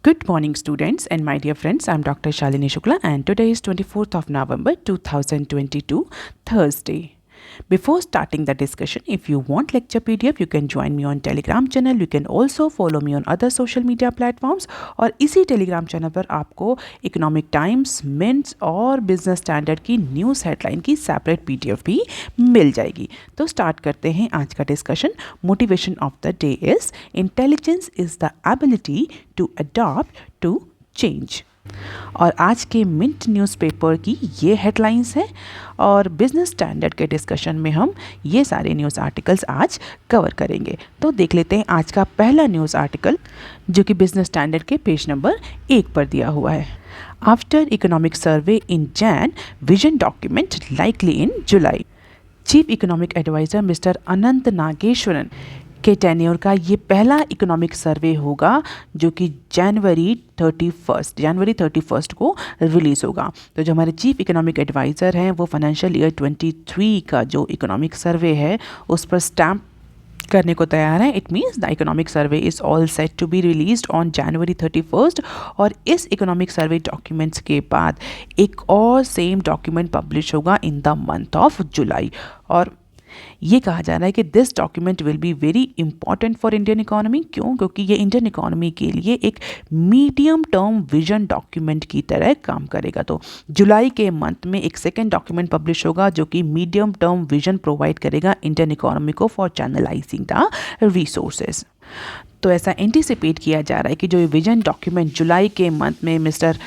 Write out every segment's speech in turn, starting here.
Good morning, students and my dear friends. I'm Dr. Shalini Shukla, and today is 24th of November 2022, Thursday. Before starting the discussion, if you want lecture PDF, you can join me on Telegram channel. You can also follow me on other social media platforms. और इसी Telegram channel पर आपको economic times, mints और business standard की news headline की separate PDF भी मिल जाएगी. तो स्टार्ट करते हैं आज का discussion. Motivation of the day is intelligence is the ability to adopt to change. और आज के मिंट न्यूज़पेपर की ये हेडलाइंस हैं और बिजनेस स्टैंडर्ड के डिस्कशन में हम ये सारे न्यूज़ आर्टिकल्स आज कवर करेंगे. तो देख लेते हैं आज का पहला न्यूज़ आर्टिकल जो कि बिजनेस स्टैंडर्ड के पेज नंबर 1 पर दिया हुआ है. आफ्टर इकोनॉमिक सर्वे इन जैन, विजन डॉक्यूमेंट लाइकली इन जुलाई. चीफ इकोनॉमिक एडवाइज़र मिस्टर अनंत नागेश्वरन के टेन्योर का ये पहला इकोनॉमिक सर्वे होगा जो कि जनवरी 31 को रिलीज़ होगा. तो जो हमारे चीफ इकोनॉमिक एडवाइज़र हैं वो फाइनेंशियल ईयर 23 का जो इकोनॉमिक सर्वे है उस पर स्टैम्प करने को तैयार है. It means the economic survey is all set to be released on January 31. और इस इकोनॉमिक सर्वे डॉक्यूमेंट्स के बाद एक और सेम डॉक्यूमेंट पब्लिश होगा in the month of July. और ये कहा जा रहा है कि this document will be very important for Indian economy. क्यों? क्योंकि ये इंडियन इकोनॉमी के लिए एक मीडियम टर्म विजन डॉक्यूमेंट की तरह काम करेगा. तो जुलाई के मंथ में एक सेकेंड डॉक्यूमेंट पब्लिश होगा जो कि मीडियम टर्म विजन प्रोवाइड करेगा इंडियन इकोनॉमी को फॉर चैनलाइजिंग द रिसोर्सेज. तो ऐसा एंटिसिपेट किया जा रहा है कि जो ये विजन डॉक्यूमेंट जुलाई के मंथ में मिस्टर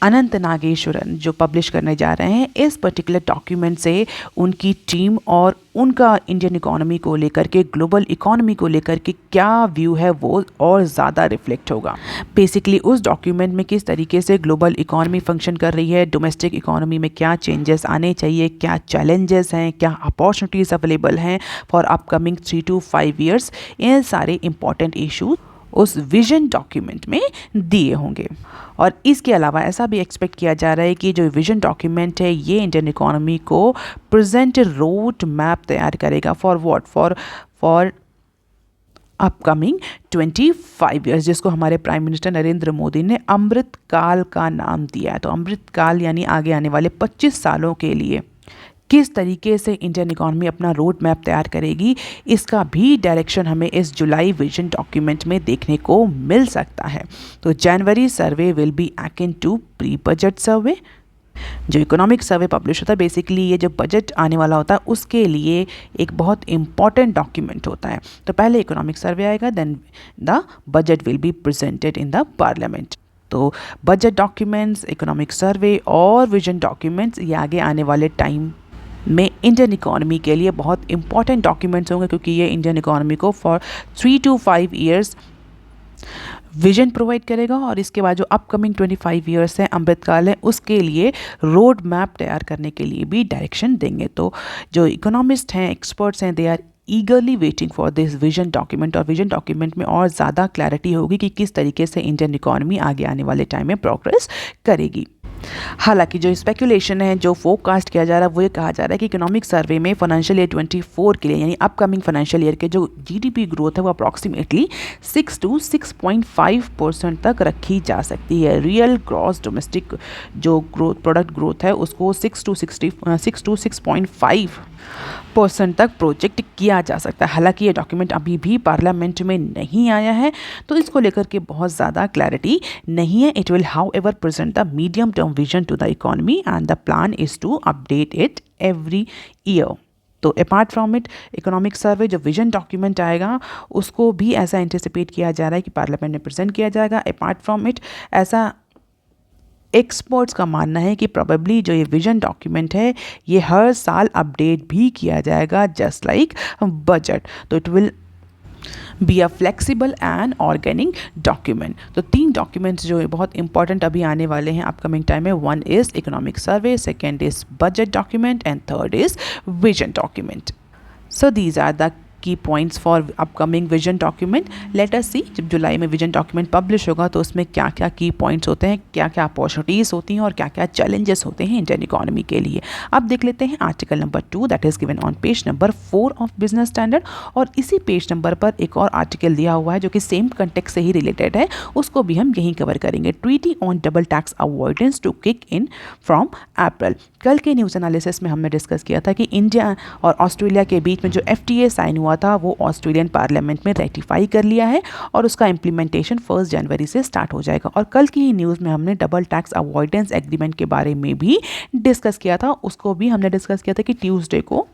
अनंत नागेश्वरन जो पब्लिश करने जा रहे हैं, इस पर्टिकुलर डॉक्यूमेंट से उनकी टीम और उनका इंडियन इकोनॉमी को लेकर के, ग्लोबल इकोनॉमी को लेकर के क्या व्यू है वो और ज़्यादा रिफ्लेक्ट होगा. बेसिकली उस डॉक्यूमेंट में किस तरीके से ग्लोबल इकोनॉमी फंक्शन कर रही है, डोमेस्टिक इकोनॉमी में क्या चेंजेस आने चाहिए, क्या चैलेंजेस हैं, क्या अपॉर्चुनिटीज़ अवेलेबल हैं फॉर अपकमिंग 3 to 5 ईयर्स. ये सारे इंपॉर्टेंट इशूज़ उस विजन डॉक्यूमेंट में दिए होंगे. और इसके अलावा ऐसा भी एक्सपेक्ट किया जा रहा है कि जो विजन डॉक्यूमेंट है ये इंडियन इकोनॉमी को प्रेजेंट रोड मैप तैयार करेगा for what, for upcoming 25 years, जिसको हमारे प्राइम मिनिस्टर नरेंद्र मोदी ने अमृत काल का नाम दिया है. तो अमृत काल यानी आगे आने वाले 25 सालों के लिए किस तरीके से इंडियन इकोनॉमी अपना रोड मैप तैयार करेगी, इसका भी डायरेक्शन हमें इस जुलाई विजन डॉक्यूमेंट में देखने को मिल सकता है. तो January survey will be akin to pre budget survey. जो इकोनॉमिक सर्वे पब्लिश होता है बेसिकली ये जो बजट आने वाला होता है उसके लिए एक बहुत इंपॉर्टेंट डॉक्यूमेंट होता है. तो पहले इकोनॉमिक सर्वे आएगा, then the budget will be presented in the parliament. तो बजट डॉक्यूमेंट्स, इकोनॉमिक सर्वे और विजन डॉक्यूमेंट्स ये आगे आने वाले टाइम में इंडियन इकोनॉमी के लिए बहुत इंपॉर्टेंट डॉक्यूमेंट्स होंगे क्योंकि ये इंडियन इकोनॉमी को for 3 to 5 years vision provide करेगा. और इसके बाद जो अपकमिंग 25 ईयर्स हैं, अमृतकाल है, उसके लिए रोड मैप तैयार करने के लिए भी डायरेक्शन देंगे. तो जो इकोनॉमिस्ट हैं, एक्सपर्ट्स हैं, they are eagerly waiting for this vision document. और विजन डॉक्यूमेंट में और ज़्यादा क्लैरिटी होगी कि किस तरीके से इंडियन इकोनॉमी आगे आने वाले टाइम में प्रोग्रेस करेगी. हालांकि जो स्पेकुलेशन है, जो फोरकास्ट किया जा रहा है, वो ये कहा जा रहा है कि इकोनॉमिक सर्वे में फाइनेंशियल ईयर 24 के लिए यानी अपकमिंग फाइनेंशियल ईयर के जो जीडीपी ग्रोथ है वो अप्रॉक्सीमेटली 6 to 6.5% तक रखी जा सकती है. रियल ग्रॉस डोमेस्टिक जो ग्रोथ, प्रोडक्ट ग्रोथ है उसको 6 to 6.5% तक प्रोजेक्ट किया जा सकता है. हालांकि ये डॉक्यूमेंट अभी भी पार्लियामेंट में नहीं आया है तो इसको लेकर के बहुत ज़्यादा क्लैरिटी नहीं है. It will however present the medium term vision to the economy and the plan is to update it every year. तो apart from it economic survey जो विजन डॉक्यूमेंट आएगा उसको भी ऐसा एंटिसिपेट किया जा रहा है कि पार्लियामेंट में प्रेजेंट किया जाएगा. अपार्ट फ्रॉम इट ऐसा एक्सपर्ट्स का मानना है कि प्रोबेबली जो ये विजन डॉक्यूमेंट है ये हर साल अपडेट भी किया जाएगा जस्ट लाइक बजट. तो it will be a flexible and organic document. तो 3 डॉक्यूमेंट्स जो बहुत इंपॉर्टेंट अभी आने वाले हैं अपकमिंग टाइम में, 1 is economic survey, 2nd is budget document and 3rd is vision document. So these are the key points for upcoming vision document. Let us see जब जुलाई में विजन डॉक्यूमेंट पब्लिश होगा तो उसमें क्या क्या की पॉइंट्स होते हैं, क्या क्या अपॉर्चुनिटीज़ होती हैं और क्या क्या चैलेंजेस होते हैं इंडियन इकोनॉमी के लिए। अब देख लेते हैं article number 2 that is given on page number 4 of business standard. और इसी पेज नंबर पर एक और आर्टिकल दिया हुआ है जो कि सेम कंटेक्स्ट से ही रिलेटेड है, उसको भी हम यहीं कवर करेंगे। Treaty on double tax avoidance to kick in from April. कल के न्यूज़ एनालिसिस में हमने डिस्कस किया था कि इंडिया और ऑस्ट्रेलिया के बीच में जो FTA साइन हुआ था वो ऑस्ट्रेलियन पार्लियामेंट में रेटिफाई कर लिया है और उसका इम्प्लीमेंटेशन 1 जनवरी से स्टार्ट हो जाएगा। और कल की ही न्यूज़ में हमने डबल टैक्स अवॉइडेंस एग्रीमेंट के बारे में भी डिस्कस किया था, उसको भी हमने डिस्कस किया था कि ट्यूसडे को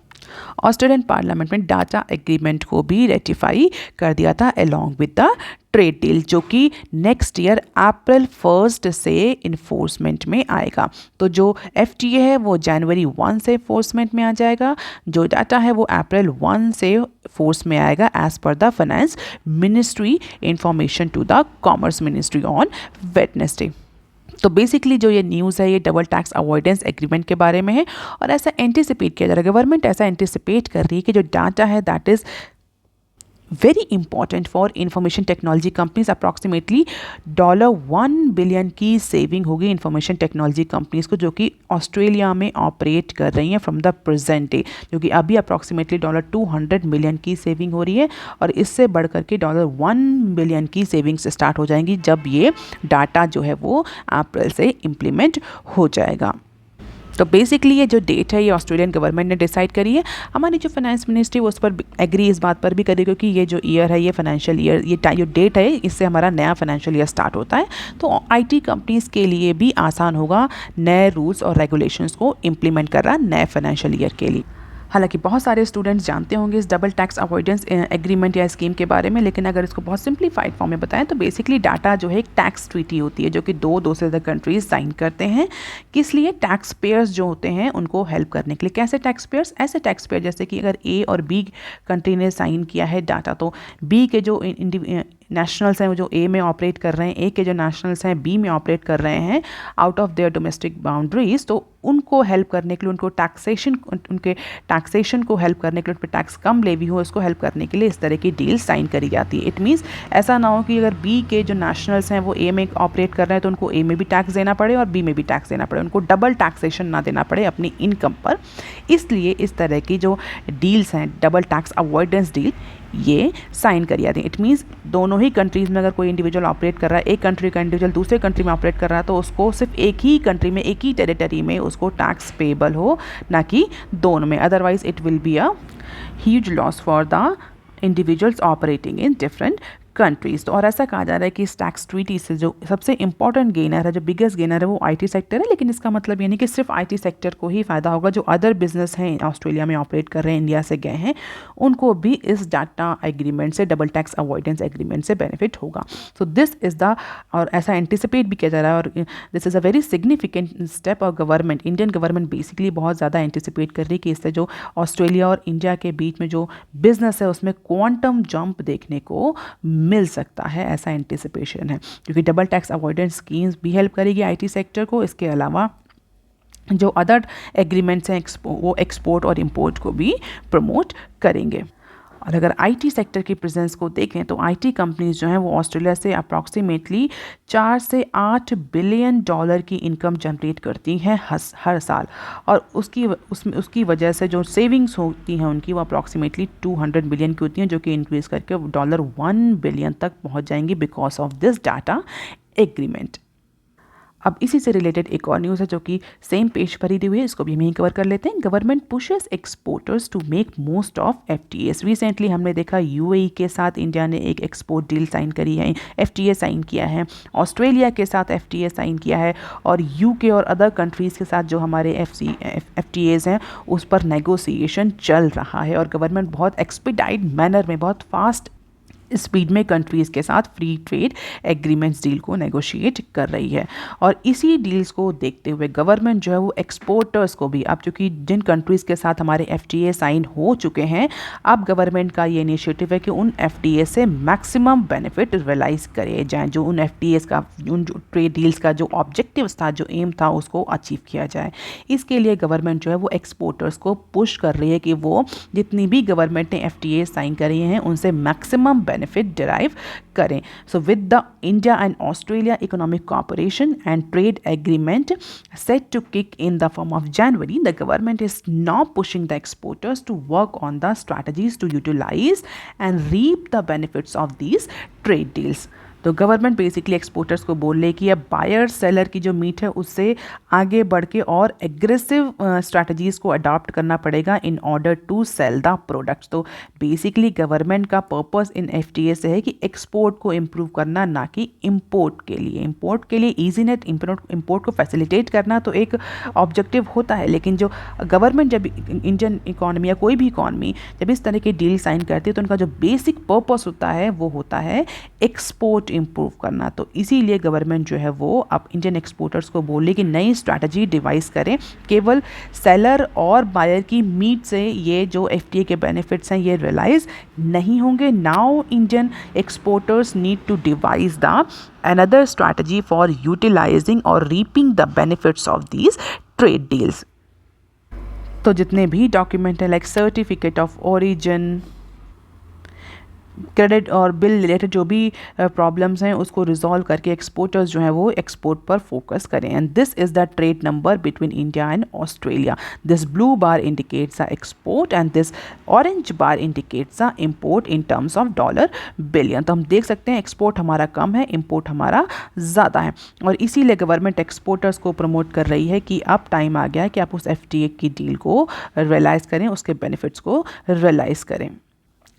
ऑस्ट्रेलियन पार्लियामेंट में डाटा एग्रीमेंट को भी रेटिफाई कर दिया था along with the trade deal, जो कि नेक्स्ट ईयर अप्रैल 1 से इन्फोर्समेंट में आएगा। तो जो FTA है वो जनवरी 1 से फोर्समेंट में आ जाएगा, जो डाटा है वो अप्रैल 1 से फोर्स में आएगा as per the finance ministry information to the commerce ministry on Wednesday. तो बेसिकली जो ये न्यूज़ है ये डबल टैक्स अवॉइडेंस एग्रीमेंट के बारे में है और ऐसा एंटिसिपेट किया जा रहा है, गवर्नमेंट ऐसा एंटिसिपेट कर रही है कि जो डाटा है that is very important for information technology companies. Approximately $1 billion की सेविंग होगी इंफॉर्मेशन टेक्नोलॉजी कंपनीज को जो कि ऑस्ट्रेलिया में ऑपरेट कर रही हैं फ्रॉम द प्रेजेंट डे, जो कि अभी अप्रॉक्सीमेटली $200 मिलियन की सेविंग हो रही है और इससे बढ़ करके $1 बिलियन की सेविंग्स स्टार्ट हो जाएंगी जब ये डाटा जो है वो अप्रैल से इम्प्लीमेंट हो जाएगा। तो बेसिकली ये जो डेट है ये ऑस्ट्रेलियन गवर्नमेंट ने डिसाइड करी है। हमारी जो फाइनेंस मिनिस्ट्री वो उस पर एग्री इस बात पर भी करी क्योंकि ये जो ईयर है ये फाइनेंशियल ईयर ये जो डेट है इससे हमारा नया फाइनेंशियल ईयर स्टार्ट होता है। तो IT कंपनीज़ के लिए भी आसान होगा नए रूल्स और रेगुलेशंस को इम्प्लीमेंट करना नए फाइनेंशियल ईयर के लिए। हालांकि बहुत सारे स्टूडेंट्स जानते होंगे इस डबल टैक्स अवॉइडेंस एग्रीमेंट या स्कीम के बारे में, लेकिन अगर इसको बहुत सिंप्लीफाइड फॉर्म में बताएं तो बेसिकली डाटा जो है एक टैक्स ट्रीटी होती है जो कि दो से ज़्यादा कंट्रीज साइन करते हैं। किस लिए? टैक्स पेयर्स जो होते हैं उनको हेल्प करने के लिए। कैसे टैक्स पेयर्स? ऐसे टैक्स पेयर जैसे कि अगर A और B कंट्री ने साइन किया है डाटा, तो B के जो नेशनल्स हैं वो जो A में ऑपरेट कर रहे हैं, A के जो नेशनल्स हैं B में ऑपरेट कर रहे हैं out of their domestic boundaries, तो उनको हेल्प करने के लिए उनके टैक्सेशन को हेल्प करने के लिए, उन पर टैक्स कम लेवी हो उसको हेल्प करने के लिए इस तरह की डील साइन करी जाती है। इट मीन्स ऐसा ना हो कि अगर B के जो नेशनल्स हैं वो A में ऑपरेट कर रहे हैं तो उनको A में भी टैक्स देना पड़े और B में भी टैक्स देना पड़े, उनको डबल टैक्सेशन ना देना पड़े अपनी इनकम पर। इसलिए इस तरह की जो डील्स हैं डबल टैक्स अवॉइडेंस डील ये साइन करी जाती है। इट मीन्स दोनों ही कंट्रीज़ में अगर कोई इंडिविजुअल ऑपरेट कर रहा है, एक कंट्री का इंडिविजुअल दूसरे कंट्री में ऑपरेट कर रहा है, तो उसको सिर्फ एक ही कंट्री में एक ही टेरिटरी में उसको टैक्स पेबल हो, ना कि दोनों में। Otherwise it will be a huge loss for the individuals operating in different countries. तो और ऐसा कहा जा रहा है कि इस टैक्स ट्रीटी से जो सबसे इंपॉर्टेंट गेनर है, जो बिगेस्ट गेनर है वो IT सेक्टर है। लेकिन इसका मतलब ये नहीं कि सिर्फ IT सेक्टर को ही फ़ायदा होगा, जो अदर बिजनेस हैं ऑस्ट्रेलिया में ऑपरेट कर रहे हैं, इंडिया से गए हैं, उनको भी इस डाटा एग्रीमेंट से, डबल टैक्स अवॉइडेंस एग्रीमेंट से बेनिफिट होगा। सो दिस इज़ द, और ऐसा एंटिसिपेट भी किया जा रहा है और this is a very significant step. और गवर्नमेंट, इंडियन गवर्नमेंट बेसिकली बहुत ज़्यादा एंटिसिपेट कर रही है कि इससे जो ऑस्ट्रेलिया और इंडिया के बीच में जो बिजनेस है उसमें क्वांटम जंप देखने को मिल सकता है, ऐसा एंटिसिपेशन है, क्योंकि डबल टैक्स अवॉइडेंस स्कीम्स भी हेल्प करेगी IT सेक्टर को। इसके अलावा जो अदर एग्रीमेंट्स हैं वो एक्सपोर्ट और इंपोर्ट को भी प्रमोट करेंगे। और अगर IT सेक्टर की प्रेजेंस को देखें तो IT कंपनीज जो हैं वो ऑस्ट्रेलिया से अप्रॉक्सीमेटली 4 से 8 बिलियन डॉलर की इनकम जनरेट करती हैं हर साल, और उसकी वजह से जो सेविंग्स होती हैं उनकी वो अप्रॉक्सीमेटली 200 बिलियन की होती हैं, जो कि इंक्रीज़ करके $1 बिलियन तक पहुंच जाएंगी because of this data agreement. अब इसी से रिलेटेड एक और न्यूज़ है जो कि सेम पेज पर ही दी हुई है, इसको भी हम यहीं कवर कर लेते हैं। Government pushes exporters to make most of FTAs। Recently हमने देखा UAE के साथ इंडिया ने एक एक्सपोर्ट डील साइन करी है, FTA साइन किया है, ऑस्ट्रेलिया के साथ FTA साइन किया है, और UK और अदर कंट्रीज़ के साथ जो हमारे FTAs हैं उस पर नेगोशिएशन चल रहा है। और गवर्नमेंट बहुत एक्सपीडाइट मैनर में, बहुत फास्ट स्पीड में कंट्रीज़ के साथ फ्री ट्रेड एग्रीमेंट्स डील को नेगोशिएट कर रही है। और इसी डील्स को देखते हुए गवर्नमेंट जो है वो एक्सपोर्टर्स को भी, अब चूँकि जिन कंट्रीज़ के साथ हमारे FTA साइन हो चुके हैं, अब गवर्नमेंट का ये इनिशिएटिव है कि उन FTA से मैक्सिमम बेनिफिट रियलाइज़ करे जाए, जो उन FTAs का, उन जो ट्रेड डील्स का जो ऑब्जेक्टिव था, जो एम था, उसको अचीव किया जाए। इसके लिए गवर्नमेंट जो है वो एक्सपोर्टर्स को पुश कर रही है कि वो जितनी भी गवर्नमेंट ने FTA साइन करे हैं उनसे मैक्सिमम benefit derive करें। So with the India and Australia Economic Cooperation and Trade Agreement set to kick in the form of January, the government is now pushing the exporters to work on the strategies to utilize and reap the benefits of these trade deals. तो government basically exporters को बोल रही कि अब buyer seller की जो meet है उससे आगे बढ़ के और एग्रेसिव स्ट्रैटेजीज़ को अडॉप्ट करना पड़ेगा in order to sell the products. तो बेसिकली गवर्नमेंट का पर्पस इन FTA से है कि एक्सपोर्ट को इम्प्रूव करना, ना कि इंपोर्ट के लिए। इंपोर्ट के लिए ईजी नेट, इंपोर्ट को फैसिलिटेट करना तो एक ऑब्जेक्टिव होता है, लेकिन जो गवर्नमेंट जब इंडियन इकॉनमी या कोई भी इकॉनमी जब इस तरह के डील साइन करती है तो उनका जो बेसिक पर्पस होता है वो होता है एक्सपोर्ट इम्प्रूव करना। तो इसीलिए गवर्नमेंट जो है वो अब इंडियन एक्सपोर्टर्स को बोले कि नई स्ट्रैटेजी डिवाइस करें, केवल सेलर और बायर की मीट से ये जो FTA के बेनिफिट्स हैं ये रियलाइज नहीं होंगे। Now Indian exporters need to devise the another strategy for utilizing or reaping the benefits of these trade deals। तो जितने भी डॉक्यूमेंट हैं like certificate of origin, credit और बिल रिलेटेड जो भी प्रॉब्लम्स हैं उसको रिजॉल्व करके एक्सपोर्टर्स जो हैं वो एक्सपोर्ट पर फोकस करें। And this is the trade number between India and Australia. This blue bar indicates the export and this orange bar indicates the import in terms of dollar billion. तो हम देख सकते हैं एक्सपोर्ट हमारा कम है, import हमारा ज़्यादा है, और इसीलिए गवर्नमेंट एक्सपोर्टर्स को प्रमोट कर रही है कि अब टाइम आ गया है कि आप उस FTA की डील को रियलाइज़ करें, उसके बेनिफिट्स को रियलाइज़ करें।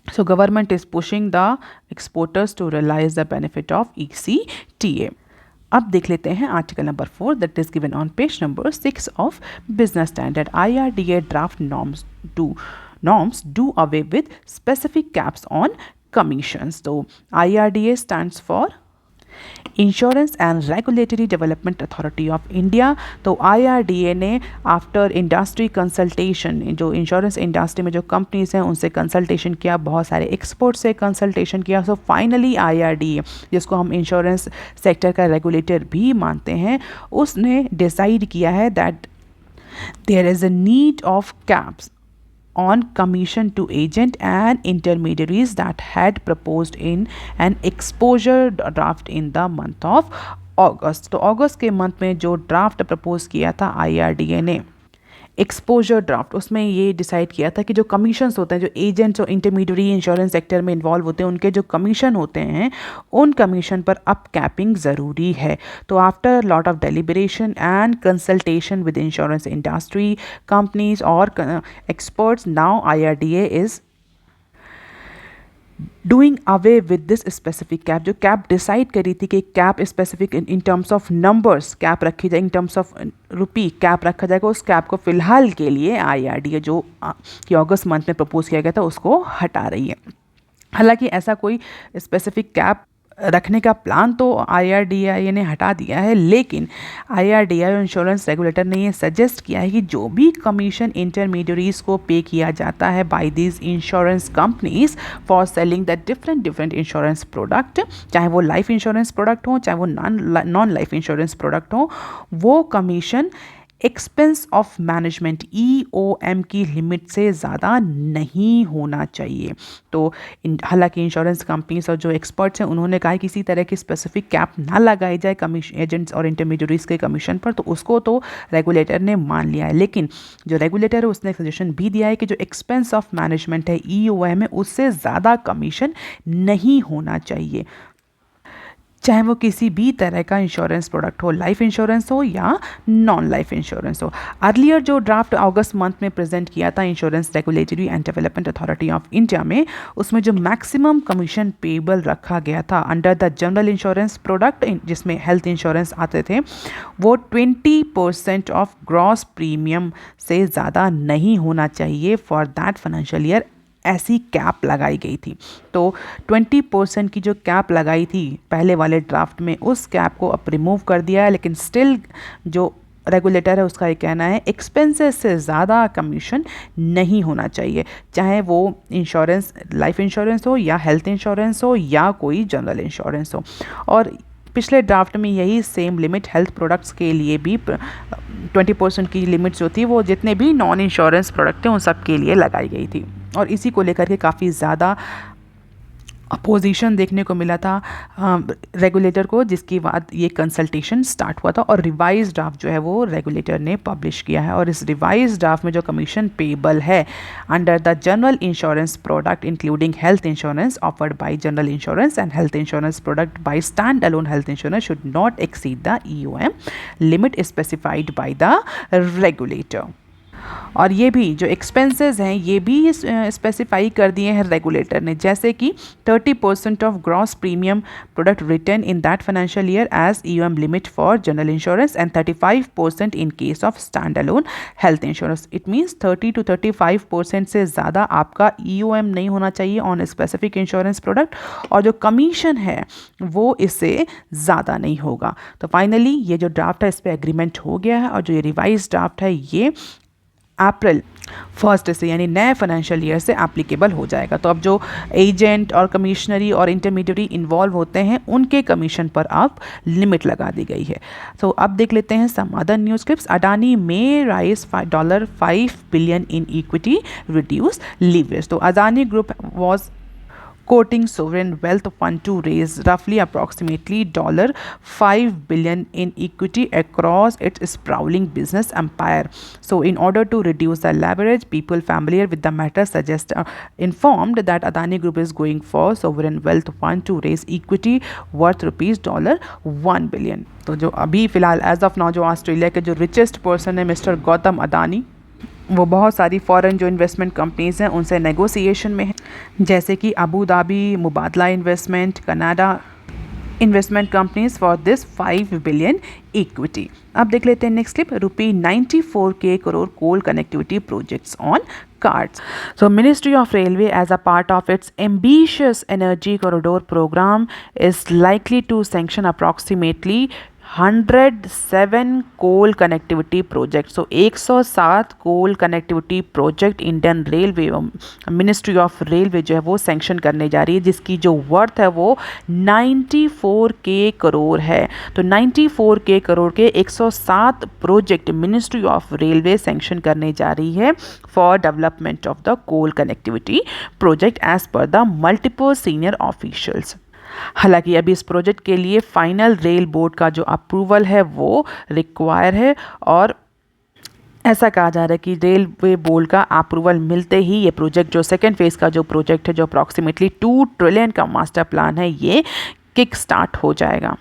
So government is pushing the exporters to realize the benefit of ECTA। अब देख लेते हैं article number 4 that is given on page number 6 of business standard. IRDA draft norms do away with specific caps on commissions। तो IRDA stands for insurance and regulatory development authority of India. तो IRDA ने after industry consultation, जो insurance industry में जो companies हैं उनसे consultation किया, बहुत सारे एक्सपर्ट से कंसल्टेशन किया। सो फाइनली IRDA, जिसको हम इंश्योरेंस सेक्टर का रेगुलेटर भी मानते हैं, उसने डिसाइड किया है that there is a need of caps on commission to agent and intermediaries that had proposed in an exposure draft in the month of August। तो अगस्त के मंथ में जो ड्राफ्ट प्रपोज किया था IRDA ने, एक्सपोजर ड्राफ्ट, उसमें ये decide किया था कि जो कमीशंस होते हैं, जो एजेंट्स और इंटरमीडियरी इंश्योरेंस सेक्टर में इन्वॉल्व होते हैं, उनके जो कमीशन होते हैं उन कमीशन पर अप कैपिंग ज़रूरी है। तो after lot of deliberation and consultation with insurance industry companies और experts, now IRDA is doing away with this specific cap. जो कैप डिसाइड करी थी कि cap specific in terms of numbers cap रखी जाए, in terms of rupee cap रखा जाएगा, उस कैप को फिलहाल के लिए IRDA जो कि अगस्त मंथ में प्रपोज किया गया था उसको हटा रही है। हालांकि ऐसा कोई स्पेसिफिक कैप रखने का प्लान तो IRDA ने हटा दिया है, लेकिन IRDA इंश्योरेंस रेगुलेटर ने ये सजेस्ट किया है कि जो भी कमीशन इंटरमीडियरीज को पे किया जाता है by these insurance companies for selling the different insurance product, चाहे वो लाइफ इंश्योरेंस प्रोडक्ट हो चाहे वो नॉन लाइफ इंश्योरेंस प्रोडक्ट हो, वो commission expense of management EOM की लिमिट से ज़्यादा नहीं होना चाहिए। तो हालांकि इंश्योरेंस कंपनीज और जो एक्सपर्ट्स हैं उन्होंने कहा है किसी तरह की स्पेसिफिक कैप ना लगाई जाए कमीशन एजेंट्स और इंटरमीडियरीज के कमीशन पर, तो उसको तो रेगुलेटर ने मान लिया है। लेकिन जो रेगुलेटर है उसने सजेशन भी दिया है कि जो एक्सपेंस ऑफ मैनेजमेंट है EOM है उससे ज़्यादा कमीशन नहीं होना चाहिए, चाहे वो किसी भी तरह का इंश्योरेंस प्रोडक्ट हो, लाइफ इंश्योरेंस हो या नॉन लाइफ इंश्योरेंस हो। अर्लियर जो ड्राफ्ट अगस्त मंथ में प्रेजेंट किया था insurance regulatory and development authority of India में, उसमें जो मैक्सिमम कमीशन पेबल रखा गया था under the general insurance product जिसमें हेल्थ इंश्योरेंस आते थे, वो 20% ऑफ ग्रॉस प्रीमियम से ज़्यादा नहीं होना चाहिए फॉर दैट फाइनेंशियल ईयर ऐसी कैप लगाई गई थी। तो 20% की जो कैप लगाई थी पहले वाले ड्राफ्ट में, उस कैप को अब रिमूव कर दिया है, लेकिन स्टिल जो रेगुलेटर है उसका ये कहना है एक्सपेंसेस से ज़्यादा कमीशन नहीं होना चाहिए, चाहे वो इंश्योरेंस, लाइफ इंश्योरेंस हो या हेल्थ इंश्योरेंस हो या कोई जनरल इंश्योरेंस हो। और पिछले ड्राफ्ट में यही सेम लिमिट हेल्थ प्रोडक्ट्स के लिए भी 20% की लिमिट जो थी वो जितने भी नॉन इंश्योरेंस प्रोडक्ट हैं उन सब के लिए लगाई गई थी। और इसी को लेकर के काफ़ी ज़्यादा अपोजिशन देखने को मिला था रेगुलेटर को, जिसके बाद ये कंसल्टेशन स्टार्ट हुआ था और रिवाइज ड्राफ्ट जो है वो रेगुलेटर ने पब्लिश किया है। और इस रिवाइज ड्राफ्ट में जो कमीशन पेबल है under the general insurance product including health insurance offered by general insurance and health insurance product by stand alone health insurance should not exceed the EOM limit specified by the regulator. और ये भी जो expenses हैं ये भी specify कर दिए हैं रेगुलेटर ने, जैसे कि 30% of gross premium product return in that financial year as EOM limit for general insurance and 35% in case of stand alone health insurance. It means 30 to 35% से ज़्यादा आपका EOM नहीं होना चाहिए ऑन स्पेसिफिक इंश्योरेंस प्रोडक्ट, और जो commission है वो इससे ज़्यादा नहीं होगा। तो फाइनली ये जो ड्राफ्ट है इस पर एग्रीमेंट हो गया है, और जो ये रिवाइज ड्राफ्ट है ये अप्रैल 1 से यानी नए फाइनेंशियल ईयर से एप्लीकेबल हो जाएगा। तो अब जो एजेंट और कमिश्नरी और इंटरमीडिएटरी इन्वॉल्व होते हैं उनके कमीशन पर अब लिमिट लगा दी गई है। तो अब देख लेते हैं some other news clips. Adani में raise $5 billion in equity reduce leverage. तो Adani group was quoting sovereign wealth fund to raise roughly approximately $5 billion in equity across its sprawling business empire. So in order to reduce the leverage, people familiar with the matter informed that Adani Group is going for sovereign wealth fund to raise equity worth $1 billion. तो जो अभी फ़िलहाल as of now जो Australia के जो richest person है mister Gautam Adani, वो बहुत सारी फॉरेन जो इन्वेस्टमेंट कंपनीज़ हैं उनसे नेगोशिएशन में है, जैसे कि Abu Dhabi, Mubadala investment, Canada investment companies for this 5 billion equity. अब देख लेते हैं next clip. ₹94K crore coal connectivity projects on cards. So Ministry of Railway as a part of its ambitious energy corridor program is likely to sanction approximately 107 coal connectivity project. So 107 coal connectivity project Indian railway ministry of railway जो है वो sanction करने जा रही है, जिसकी जो worth है वो 94K करोड़ है। तो 94K करोड़ के 107 project ministry of railway sanction करने जा रही है for development of the coal connectivity project as per the multiple senior officials. हालांकि अभी इस प्रोजेक्ट के लिए फाइनल रेल बोर्ड का जो अप्रूवल है वो रिक्वायर है, और ऐसा कहा जा रहा है कि रेलवे बोर्ड का अप्रूवल मिलते ही ये प्रोजेक्ट जो सेकेंड फेज़ का जो प्रोजेक्ट है जो अप्रॉक्सीमेटली 2 ट्रिलियन का मास्टर प्लान है ये किक स्टार्ट हो जाएगा।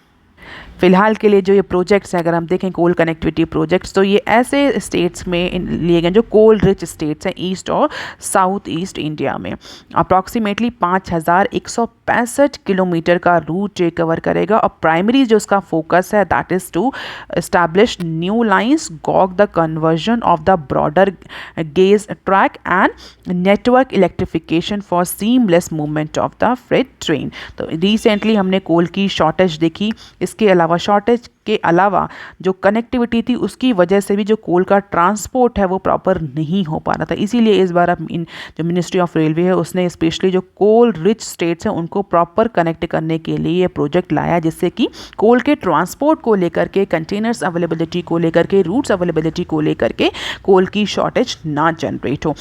फ़िलहाल के लिए जो ये प्रोजेक्ट्स हैं अगर हम देखें कोल कनेक्टिविटी प्रोजेक्ट्स, तो ये ऐसे स्टेट्स में लिए गए जो कोल रिच स्टेट्स हैं ईस्ट और साउथ ईस्ट इंडिया में। अप्रॉक्सीमेटली 5165 किलोमीटर का रूट ये कवर करेगा, और प्राइमरी जो उसका फोकस है that is to establish new lines, gauge the conversion of the broader gauge track and network electrification for seamless movement of the freight train. तो रिसेंटली हमने कोल की शॉर्टेज देखी, इसके अलावा शॉर्टेज के अलावा जो कनेक्टिविटी थी उसकी वजह से भी जो कोल का ट्रांसपोर्ट है वो प्रॉपर नहीं हो पा रहा था। इसीलिए इस बार अब इन जो मिनिस्ट्री ऑफ रेलवे है उसने स्पेशली जो कोल रिच स्टेट्स हैं उनको प्रॉपर कनेक्ट करने के लिए ये प्रोजेक्ट लाया, जिससे कि कोल के ट्रांसपोर्ट को लेकर के, कंटेनर्स अवेलेबिलिटी को लेकर के, रूट्स अवेलेबिलिटी को लेकर के कोल की शॉर्टेज ना जनरेट हो।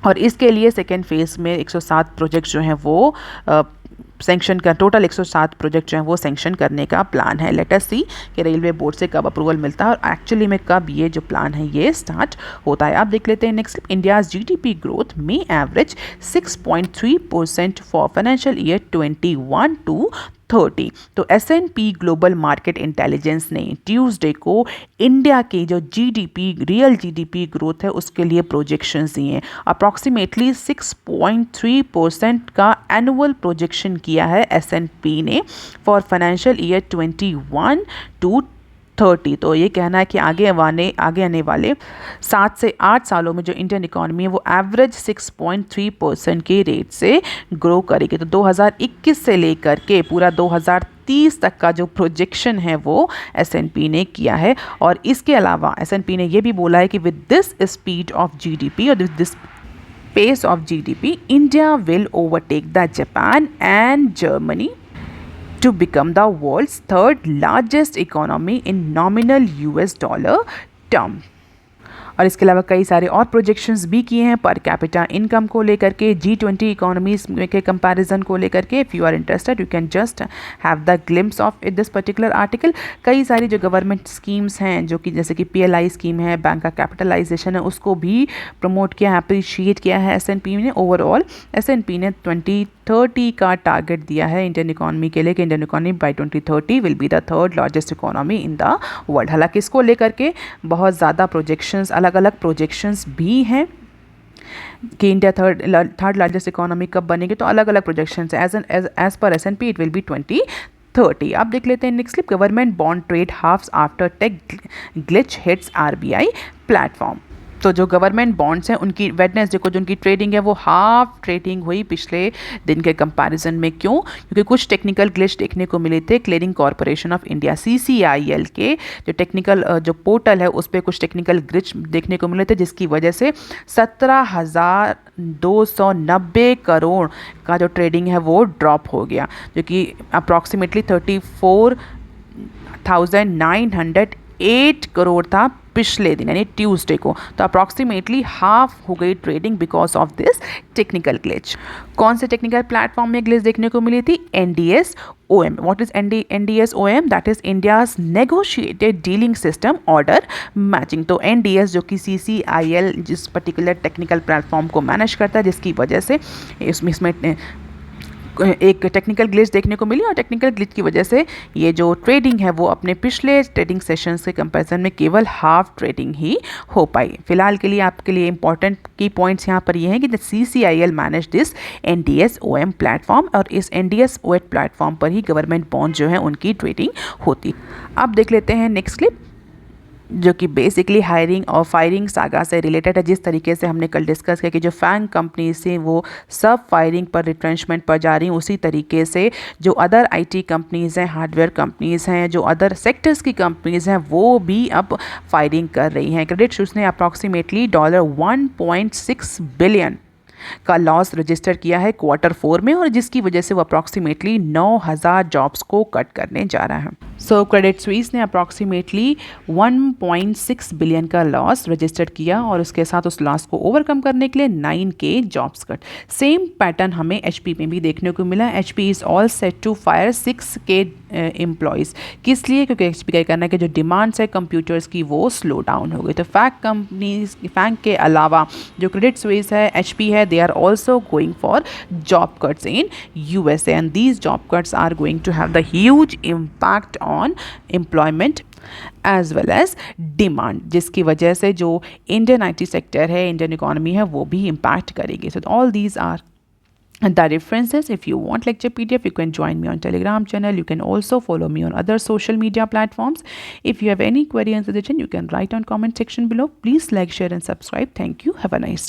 और इसके लिए सेकेंड फेज़ में 107 प्रोजेक्ट जो हैं वो सैंक्शन का, टोटल 107 प्रोजेक्ट जो हैं वो सैंक्शन करने का प्लान है। लेट अस सी कि रेलवे बोर्ड से कब अप्रूवल मिलता है और एक्चुअली में कब ये जो प्लान है ये स्टार्ट होता है। आप देख लेते हैं नेक्स्ट। इंडियाज GDP ग्रोथ में average 6.3% for financial year 21 to 30। तो S&P ग्लोबल मार्केट इंटेलिजेंस ने ट्यूसडे को इंडिया के जो रियल जीडीपी ग्रोथ है उसके लिए प्रोजेक्शंस दिए हैं। अप्रॉक्सीमेटली 6.3% का एनुअल प्रोजेक्शन किया है S&P ने फॉर फाइनेंशियल ईयर 21 to 30। तो ये कहना है कि आगे आने वाले 7 से 8 सालों में जो इंडियन इकॉनमी है वो एवरेज 6.3% के रेट से ग्रो करेगी। तो 2021 से लेकर के पूरा 2030 तक का जो प्रोजेक्शन है वो S&P ने किया है। और इसके अलावा S&P ने ये भी बोला है कि with this speed of GDP और with this pace of GDP, India will overtake the Japan and Germany to become the world's third largest economy in nominal US dollar term। और इसके अलावा कई सारे और प्रोजेक्शंस भी किए हैं पर कैपिटा इनकम को लेकर के, G20 इकोनॉमीज के कंपैरिजन को लेकर के। If you are interested you can just have the glimpse of this particular article. कई सारी जो गवर्नमेंट स्कीम्स हैं जो कि जैसे कि PLI स्कीम है, बैंक का कैपिटलाइजेशन है, उसको भी प्रमोट किया है, अप्रिशिएट किया है S&P ने। ओवरऑल S&P ने 2030 का टारगेट दिया है इंडियन इकॉनमी के लिए कि Indian economy by 2030 will be the third largest economy in the world. हालांकि इसको लेकर के बहुत ज़्यादा प्रोजेक्शंस, अलग अलग प्रोजेक्शंस भी हैं कि इंडिया थर्ड लार्जेस्ट इकोनॉमी कब बनेगी। तो अलग अलग प्रोजेक्शंस है। As per S&P it will be 2030। अब देख लेते हैं next clip. Government bond trade हाफ्स after tech glitch hits RBI platform. तो जो गवर्नमेंट बॉन्ड्स हैं उनकी वेडनेसडे को जो उनकी ट्रेडिंग है वो हाफ ट्रेडिंग हुई पिछले दिन के कंपैरिजन में। क्यों? क्योंकि कुछ टेक्निकल ग्लिच देखने को मिले थे। Clearing corporation of India CCIL के जो टेक्निकल जो पोर्टल है उस पर कुछ टेक्निकल ग्लिच देखने को मिले थे जिसकी वजह से 17,290 करोड़ का जो ट्रेडिंग है वो ड्रॉप हो गया, जो कि अप्रॉक्सीमेटली 34,908 करोड़ था पिछले दिन यानी ट्यूसडे को। तो अप्रॉक्सीमेटली हाफ हो गई trading because of this technical glitch. कौन से टेक्निकल प्लेटफॉर्म में ग्लिच देखने को मिली थी? NDS OM। What is NDS OM? That is India's negotiated dealing system order matching. तो NDS जो कि CCIL जिस पर्टिकुलर टेक्निकल प्लेटफॉर्म को मैनेज करता है, जिसकी वजह से इसमें एक टेक्निकल ग्लिच देखने को मिली और टेक्निकल ग्लिच की वजह से ये जो ट्रेडिंग है वो अपने पिछले ट्रेडिंग सेशंस के कंपैरिजन में केवल हाफ ट्रेडिंग ही हो पाई। फिलहाल के लिए आपके लिए इंपॉर्टेंट की पॉइंट्स यहाँ पर ये हैं कि the CCIL manage this NDS OM platform और इस NDS OM प्लेटफॉर्म पर ही गवर्नमेंट बॉन्ड जो है उनकी ट्रेडिंग होती। अब देख लेते हैं नेक्स्ट क्लिप जो कि बेसिकली हायरिंग और फायरिंग सागा से रिलेटेड है। जिस तरीके से हमने कल डिस्कस किया कि जो फैंग कंपनीज थी वो सब फायरिंग पर, रिट्रेंचमेंट पर जा रही हैं, उसी तरीके से जो अदर IT कंपनीज़ हैं, हार्डवेयर कंपनीज़ हैं, जो अदर सेक्टर्स की कंपनीज़ हैं वो भी अब फायरिंग कर रही हैं। क्रेडिट सुइस ने अप्रॉक्सीमेटली $1.6 बिलियन का लॉस रजिस्टर किया है Q4 में और जिसकी वजह से वो अप्रॉक्सीमेटली 9,000 जॉब्स को कट करने जा रहा है। सो क्रेडिट स्विस ने अप्रॉक्सीमेटली 1.6 बिलियन का लॉस रजिस्टर्ड किया और उसके साथ उस लॉस को ओवरकम करने के लिए 9K jobs cut. Same pattern हमें HP में भी देखने को मिला। HP is all set to fire 6K employees. किस लिए? क्योंकि HP का कहना है कि जो डिमांड्स है कंप्यूटर्स की वो स्लो डाउन हो गई। तो फैंग के अलावा जो क्रेडिट स्विस है, HP है, they are also going for job cuts in USA and these job cuts are going to have the huge impact on employment as well as demand, जिसकी वजह से जो इंडियन IT सेक्टर है, Indian economy है, वो भी impact करेगी। So all these are the references. If you want lecture PDF, you can join me on Telegram channel. You can also follow me on other social media platforms. If you have any query and suggestion, you can write on comment section below. Please like, share and subscribe. Thank you. Have a nice day.